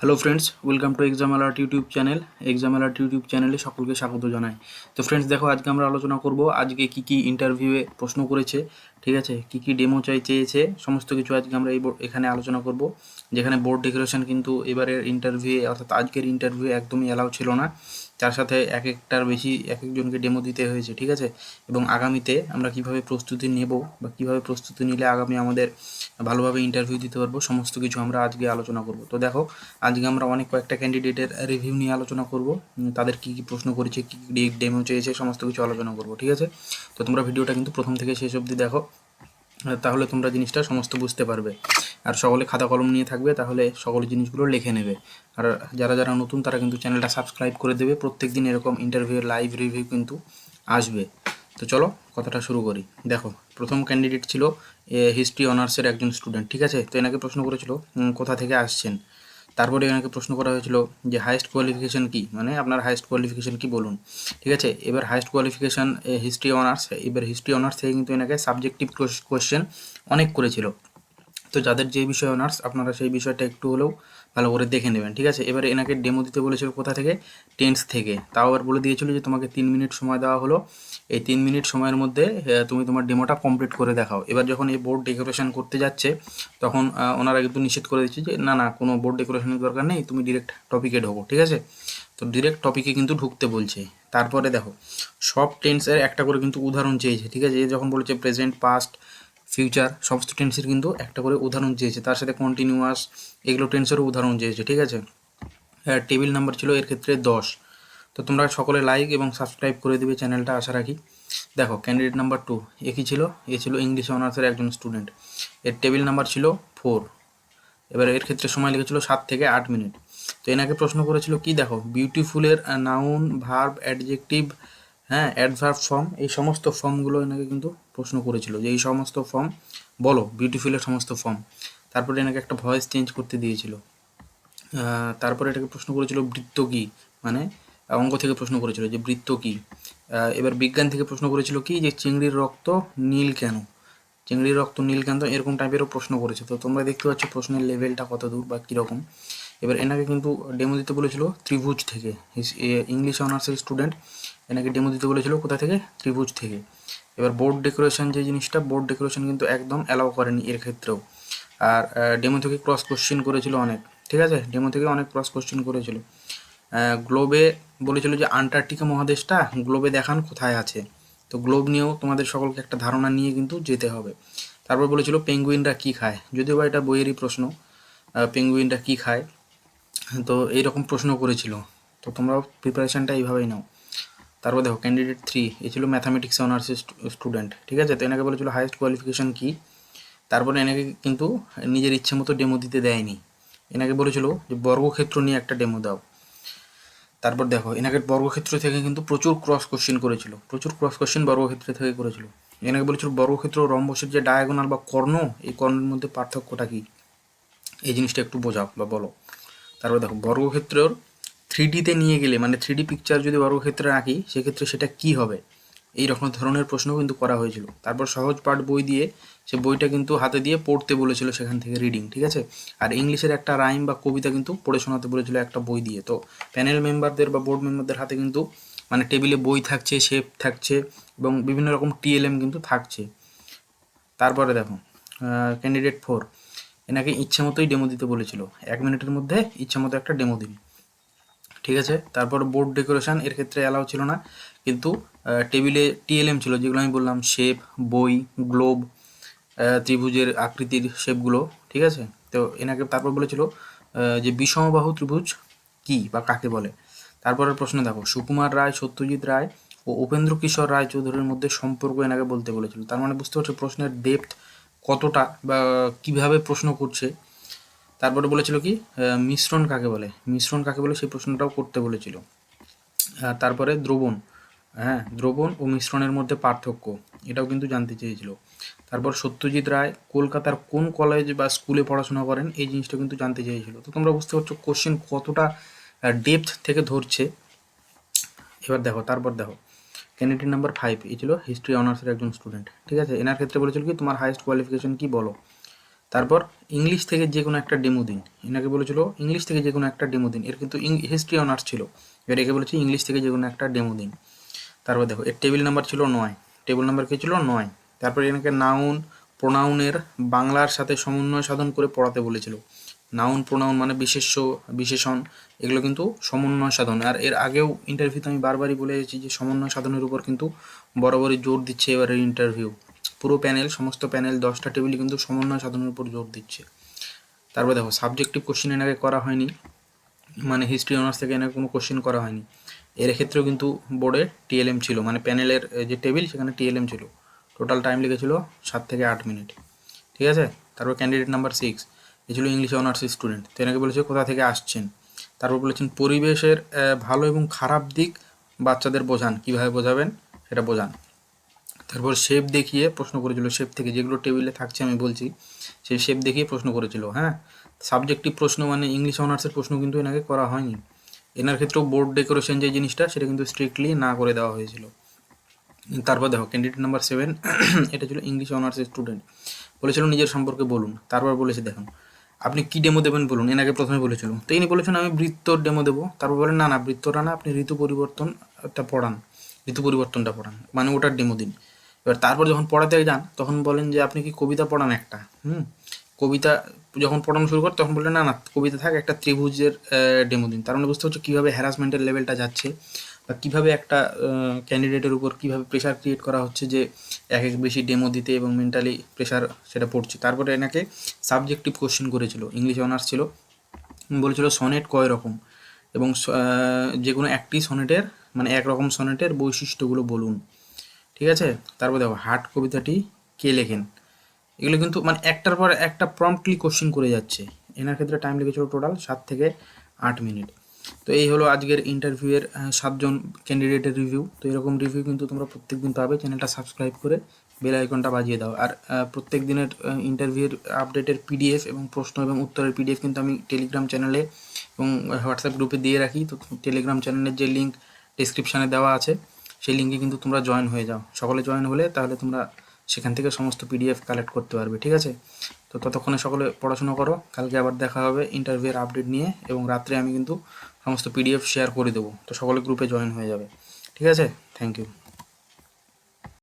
Hello friends, welcome to exam alert YouTube channel. Exam alert YouTube চ্যানেলে সকলকে স্বাগত জানাই। তো ফ্রেন্ডস দেখো, আজকে আমরা আলোচনা করব আজকে কি কি ইন্টারভিউয়ে প্রশ্ন করেছে, ঠিক আছে, কি কি ডেমো চেয়েছে, সমস্ত কিছু আজকে আমরা এখানে আলোচনা করব। যেখানে বোর্ড ডেকোরেশন কিন্তু এবারের ইন্টারভিউয়ে অর্থাৎ আজকের ইন্টারভিউ একদমই অ্যালাউ ছিল না। তার সাথে এক একটার বেশি এক একজনকে ডেমো দিতে হয়েছে, ঠিক আছে। এবং আগামীতে আমরা কিভাবে প্রস্তুতি নেব বা কিভাবে প্রস্তুতি নিলে আগামী আমাদের ভালোভাবে ইন্টারভিউ দিতে পারবো, সমস্ত কিছু আমরা আজকে আলোচনা করব। তো দেখো, আজকে আমরা অনেক কয়েকটা ক্যান্ডিডেটের রিভিউ নিয়ে আলোচনা করব, তাদের কী কী প্রশ্ন করেছে, কী কী ডেমো চেয়েছে, সমস্ত কিছু আলোচনা করব, ঠিক আছে। তো তোমরা ভিডিওটা কিন্তু প্রথম থেকে শেষ অবধি দেখো, তাহলে তোমরা জিনিসটা সমস্ত বুঝতে পারবে। আর সকলে খাতা কলম নিয়ে থাকবে, তাহলে সকল জিনিসগুলো লিখে নেবে। আর যারা যারা নতুন তারা কিন্তু চ্যানেলটা সাবস্ক্রাইব করে দেবে। প্রত্যেক দিন এরকম ইন্টারভিউয়ের লাইভ রিভিউ কিন্তু আসবে। তো চলো কথাটা শুরু করি। দেখো, প্রথম ক্যান্ডিডেট ছিল হিস্ট্রি অনার্সের একজন স্টুডেন্ট, ঠিক আছে। তো এনাকে প্রশ্ন করেছিল কোথা থেকে আসছেন। তারপরে এনাকে প্রশ্ন করা হয়েছিল যে হাইয়েস্ট কোয়ালিফিকেশান কী, মানে আপনার হাইয়েস্ট কোয়ালিফিকেশান কী বলুন, ঠিক আছে। এবার হাইয়েস্ট কোয়ালিফিকেশান হিস্ট্রি অনার্স, এবার হিস্ট্রি অনার্স থেকে কিন্তু এনাকে সাবজেক্টিভ কোয়েশ্চেন অনেক করেছিল। তো যাদের যে বিষয় অনার্স, আপনারা সেই বিষয়টা একটু হলেও ভালো করে দেখে নেবেন, ঠিক আছে। এবারে এনাকে ডেমো দিতে বলেছিল কোথা থেকে, টেন্স থেকে। তাও আবার বলে দিয়েছিল যে তোমাকে 3 মিনিট সময় দেওয়া হলো, এই 3 মিনিট সময়ের মধ্যে তুমি তোমার ডেমোটা কমপ্লিট করে দেখাও। এবার যখন এই বোর্ড ডেকোরেশন করতে যাচ্ছে, তখন ওনারা কিন্তু নিষেধ করে দিচ্ছে যে না না, কোনো বোর্ড ডেকোরেশনের দরকার নেই, তুমি ডিরেক্ট টপিকে ঢোকো, ঠিক আছে। তো ডিরেক্ট টপিকে কিন্তু ঢুকতে বলছে। তারপরে দেখো, সব টেন্সের একটা করে কিন্তু উদাহরণ চেয়েছে, ঠিক আছে। যখন বলেছে প্রেজেন্ট, পাস্ট, ফিউচার, সমস্ত টেন্সের কিন্তু একটা করে উদাহরণ চেয়েছে। তার সাথে কন্টিনিউয়াস, এগুলো টেন্সেরও উদাহরণ চেয়েছে, ঠিক আছে। টেবিল নাম্বার ছিল এর ক্ষেত্রে 10। তো তোমরা সকলে লাইক এবং সাবস্ক্রাইব করে দেবে চ্যানেলটা, আশা রাখি। দেখো, ক্যান্ডিডেট নাম্বার 2 একই ছিল, এ ছিল ইংলিশ অনার্সের একজন স্টুডেন্ট। এর টেবিল নাম্বার ছিল 4। এবার এর ক্ষেত্রে সময় লেগেছিল 7 থেকে 8 মিনিট। তো এনাকে প্রশ্ন করেছিল কি, দেখো, বিউটিফুলের নাউন, ভার্ব, অ্যাডজেক্টিভ, হ্যাঁ, অ্যাডভার্ব ফর্ম, এই সমস্ত ফর্মগুলো এনাকে কিন্তু প্রশ্ন করেছিল যে এই সমস্ত ফর্ম বলো, বিউটিফুলের সমস্ত ফর্ম। তারপরে এনাকে একটা ভয়েস চেঞ্জ করতে দিয়েছিল। তারপরে এটাকে প্রশ্ন করেছিল বৃত্ত কী, মানে অঙ্ক থেকে প্রশ্ন করেছিল যে বৃত্ত কী। এবার বিজ্ঞান থেকে প্রশ্ন করেছিল কি, যে চিংড়ির রক্ত নীল কেন, চিংড়ির রক্ত নীল কেন, এরকম টাইপেরও প্রশ্ন করেছে। তো তোমরা দেখতে পাচ্ছ প্রশ্নের লেভেলটা কত দূর বা কীরকম। এবার এনাকে কিন্তু ডেমো দিতে বলেছিল ত্রিভুজ থেকে। ইংলিশ অনার্সের স্টুডেন্ট, এনাকে ডেমো দিতে বলেছিল কোথা থেকে, ত্রিভুজ থেকে। এবার বোর্ড ডেকোরেশন যে জিনিসটা, বোর্ড ডেকোরেশন কিন্তু একদম অ্যালাউ করেনি এর ক্ষেত্রেও। আর ডেমো থেকে ক্রস কোশ্চেন করেছিল অনেক, ঠিক আছে। ডেমো থেকে অনেক ক্রস কোশ্চেন করেছিল। গ্লোবে বলেছিল যে আন্টার্কটিকা মহাদেশটা গ্লোবে দেখান কোথায় আছে। তো গ্লোব নিয়েও তোমাদের সকলকে একটা ধারণা নিয়ে কিন্তু যেতে হবে। তারপর বলেছিল পেঙ্গুইনরা কী খায়, যদিও বা এটা বইয়েরই প্রশ্ন, পেঙ্গুইনরা কী খায়। তো এইরকম প্রশ্ন করেছিল। তো তোমরাও প্রিপারেশানটা এইভাবেই নাও। তারপর দেখো, ক্যান্ডিডেট 3 এ ছিল ম্যাথামেটিক্স অনার্সের স্টুডেন্ট, ঠিক আছে। তো এনাকে বলেছিল হাইয়েস্ট কোয়ালিফিকেশান কী। তারপরে এনাকে কিন্তু নিজের ইচ্ছে মতো ডেমো দিতে দেয়নি। এনাকে বলেছিল যে বর্গক্ষেত্র নিয়ে একটা ডেমো দাও। তারপর দেখো, এনাকে বর্গক্ষেত্র থেকে কিন্তু প্রচুর ক্রস কোশ্চেন করেছিল, প্রচুর ক্রস কোশ্চেন বর্গক্ষেত্র থেকে করেছিল। এনাকে বলেছিল বর্গক্ষেত্র রম্বসের যে ডায়াগোনাল বা কর্ণ, এই কর্ণের মধ্যে পার্থক্যটা কী, এই জিনিসটা একটু বোঝাও বা বলো। তারপর দেখো, বর্গক্ষেত্রের 3Dতে নিয়ে গেলে, মানে 3D পিকচার যদি বর্গক্ষেত্রে রাখি, সেক্ষেত্রে সেটা কী হবে, এই রকম ধরনের প্রশ্ন কিন্তু করা হয়েছিল। তারপর সহজ পাঠ বই দিয়ে, সে বইটা কিন্তু হাতে দিয়ে পড়তে বলেছিল, সেখান থেকে রিডিং, ঠিক আছে। আর ইংলিশের একটা রাইম বা কবিতা কিন্তু পড়ে শোনাতে বলেছিল একটা বই দিয়ে। তো প্যানেল মেম্বারদের বা বোর্ড মেম্বারদের হাতে কিন্তু মানে টেবিলে বই থাকছে, শেপ থাকছে এবং বিভিন্ন রকম TLM কিন্তু থাকছে। তারপরে দেখো, ক্যান্ডিডেট 4 এনাকে ইচ্ছে মতোই ডেমো দিতে বলেছিল, 1 মিনিটের মধ্যে ইচ্ছে মতো একটা ডেমো দিন, ঠিক আছে। তারপর বোর্ড ডেকোরেশন এর ক্ষেত্রে অ্যালাউ ছিল না, কিন্তু টেবিলে TLM ছিল, যেগুলো আমি বললাম, শেপ, বই, গ্লোব, ত্রিভুজের আকৃতির শেপগুলো, ঠিক আছে। তো এনাকে তারপর বলেছিল যে বিষমবাহু ত্রিভুজ কী বা কাকে বলে। তারপরের প্রশ্ন দেখো, সুকুমার রায়, সত্যজিৎ রায় ও উপেন্দ্র কিশোর রায়চৌধুরীর মধ্যে সম্পর্ক এনাকে বলতে বলেছিল। তার মানে বুঝতে পারছো প্রশ্নের ডেপথ কতটা বা কীভাবে প্রশ্ন করছে। তারপরে বলেছিল কি, মিশ্রণ কাকে বলে, মিশ্রণ কাকে বলে সেই প্রশ্নটাও করতে বলেছিল। তারপরে দ্রবণ, হ্যাঁ, দ্রবণ ও মিশ্রণের মধ্যে পার্থক্য, এটাও কিন্তু জানতে চেয়েছিল। তারপর সত্যজিৎ রায় কলকাতার কোন কলেজ বা স্কুলে পড়াশোনা করেন, এই জিনিসটা কিন্তু জানতে চেয়েছিল। তো তোমরা বুঝতে পারছো কোশ্চেন কতটা ডেপথ থেকে ধরছে। এবার দেখো, তারপর দেখো, ক্যান্ডিডেট নাম্বার 5 এই ছিল হিস্ট্রি অনার্সের একজন স্টুডেন্ট, ঠিক আছে। এনার ক্ষেত্রে বলেছিল কি তোমার হাইয়েস্ট কোয়ালিফিকেশন কি বলো। তারপর ইংলিশ থেকে যে কোনো একটা ডেমো দিন, এনাকে বলেছিল ইংলিশ থেকে যে কোনো একটা ডেমো দিন, এর কিন্তু হিস্ট্রি অনার্স ছিল, এবার একে বলেছে ইংলিশ থেকে যে কোনো একটা ডেমো দিন। তারপর দেখো এর টেবিল নাম্বার ছিল 9, টেবিল নাম্বার কী ছিল 9। তারপর এনাকে নাউন প্রোনাউনের বাংলার সাথে সমন্বয় সাধন করে পড়াতে বলেছিল। নাউন প্রোনাউন মানে বিশেষ্য বিশেষণ, এগুলো কিন্তু সমন্বয় সাধন। আর এর আগেও ইন্টারভিউতে আমি বারবারই বলে এসেছি যে সমন্বয় সাধনের উপর কিন্তু বরাবরই জোর দিচ্ছে এবারের ইন্টারভিউ। পুরো প্যানেল, সমস্ত প্যানেল 10টা টেবিলই কিন্তু সমন্বয় সাধনের উপর জোর দিচ্ছে। তারপর দেখো সাবজেক্টিভ কোশ্চেন এনাকে করা হয়নি, মানে হিস্ট্রি অনার্স থেকে এনাকে কোনো কোশ্চেন করা হয়নি। এর ক্ষেত্রেও কিন্তু বোর্ডে টিএলএম ছিল, মানে প্যানেলের যে টেবিল সেখানে টিএলএম ছিল। টোটাল টাইম লেগেছিল 7 থেকে 8 মিনিট। ঠিক আছে। তারপর ক্যান্ডিডেট নাম্বার 6, এ ছিল ইংলিশ অনার্স স্টুডেন্ট। তো এনাকে বলেছে কোথা থেকে আসছেন। তারপর বলেছেন পরিবেশের ভালো এবং খারাপ দিক বাচ্চাদের বোঝান, কীভাবে বোঝাবেন সেটা বোঝান। তারপর শেপ দেখিয়ে প্রশ্ন করেছিল, শেপ থেকে যেগুলো টেবিলে থাকছে আমি বলছি, সেই শেপ দেখিয়ে প্রশ্ন করেছিল। হ্যাঁ, সাবজেক্টিভ প্রশ্ন মানে ইংলিশ অনার্সের প্রশ্ন কিন্তু এনাকে করা হয়নি। এনার ক্ষেত্রেও বোর্ড ডেকোরেশন যে জিনিসটা সেটা কিন্তু স্ট্রিক্টলি না করে দেওয়া হয়েছিল। তারপর দেখো ক্যান্ডিডেট নাম্বার 7, এটা ছিল ইংলিশ অনার্সের স্টুডেন্ট, বলেছিল নিজের সম্পর্কে বলুন। তারপর বলেছে দেখুন আপনি কী ডেমো দেবেন বলুন, এনাকে প্রথমে বলেছিল। তো ইনি বলেছেন আমি বৃত্তর ডেমো দেবো। তারপর বলেন না না বৃত্তটা না, আপনি ঋতু পরিবর্তনটা পড়ান, ঋতু পরিবর্তনটা পড়ান, মানে ওটার ডেমো দিন। এবার তারপর যখন পড়াতে যান তখন বলেন যে আপনি কি কবিতা পড়ান একটা। কবিতা যখন পড়ানো শুরু করে তখন বললেন না না কবিতা থাক, একটা ত্রিভুজের ডেমো দিন। তার মানে বুঝতে হচ্ছে কীভাবে হ্যারাসমেন্টের লেভেলটা যাচ্ছে, বা কীভাবে একটা ক্যান্ডিডেটের উপর কীভাবে প্রেশার ক্রিয়েট করা হচ্ছে যে এক বেশি ডেমো দিতে, এবং মেন্টালি প্রেশার সেটা পড়ছে। তারপরে এনাকে সাবজেক্টিভ কোশ্চেন করেছিল, ইংলিশ অনার্স ছিল, বলেছিল সনেট কয় রকম, এবং যে কোনো একটি সনেটের মানে একরকম সনেটের বৈশিষ্ট্যগুলো বলুন। ঠিক আছে। তারপর দেখো হাট কবিতাটি কে লেখেন। এগুলো কিন্তু মানে একটার পর একটা প্রম্পটলি কোশ্চেন করে যাচ্ছে। এনার ক্ষেত্রে টাইম লেগেছিল টোটাল 7 থেকে 8 মিনিট। তো এই হলো আজকের ইন্টারভিউয়ের 7জন ক্যান্ডিডেটের রিভিউ। তো এরকম রিভিউ কিন্তু তোমরা প্রত্যেক দিন পাবে, চ্যানেলটা সাবস্ক্রাইব করে বেল আইকনটা বাজিয়ে দাও। আর প্রত্যেক দিনের ইন্টারভিউয়ের আপডেটের পিডিএফ এবং প্রশ্ন এবং উত্তরের পিডিএফ কিন্তু আমি টেলিগ্রাম চ্যানেলে এবং হোয়াটসঅ্যাপ গ্রুপে দিয়ে রাখি। তো টেলিগ্রাম চ্যানেলের যে লিঙ্ক ডিসক্রিপশানে দেওয়া আছে সেই লিঙ্কে কিন্তু তোমরা জয়েন হয়ে যাও। সকলে জয়েন হলে তাহলে তোমরা সেখান থেকে সমস্ত পিডিএফ কালেক্ট করতে পারবে। ঠিক আছে। তো ততক্ষণে সকলে পড়াশোনা করো, কালকে আবার দেখা হবে ইন্টারভিউয়ের আপডেট নিয়ে, এবং রাত্রে আমি কিন্তু সমস্ত পিডিএফ শেয়ার করে দেবো। তো সকলে গ্রুপে জয়েন হয়ে যাবে। ঠিক আছে। Thank you.